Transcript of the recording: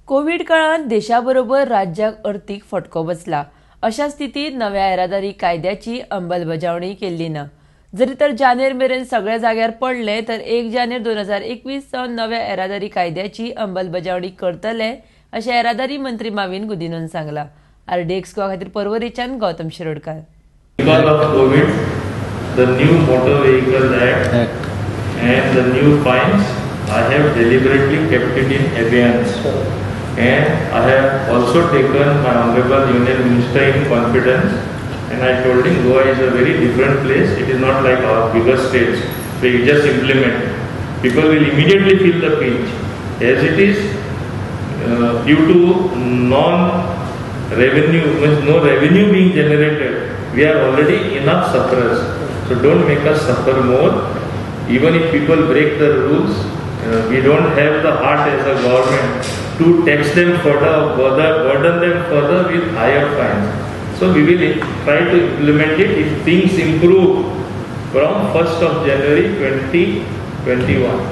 Covid काळात देशाबरोबर राज्याक अर्थीक फटको बसला. अशा स्थितीत नव्या येरादारी कायद्याची अंमलबजावणी केल्ली ना. जरी तर जानेर मेरेन सगळ्या जाग्यार पडले तर 1 जानेर 2021 सावन नव्या येरादारी कायद्याची अंमलबजावणी करतले अशें येरादारी मंत्री माविन गुदिन्होन सांगला. RDX खातीर पर्वरीच्यान Gautam Shirodkar. Because of COVID, the new Motor Vehicle Act and the new fines, I have deliberately kept it in abeyance. And I have also taken my Honorable Union Minister in confidence, and I told him Goa is a very different place. It is not like our bigger states where you just implement. People will immediately feel the pinch. As it is, due to non-revenue, means no revenue being generated, we are already enough sufferers. So don't make us suffer more. Even if people break the rules, we don't have the heart as a government to tax them further, burden them further with higher fines. So we will try to implement it if things improve from 1st of January 2021.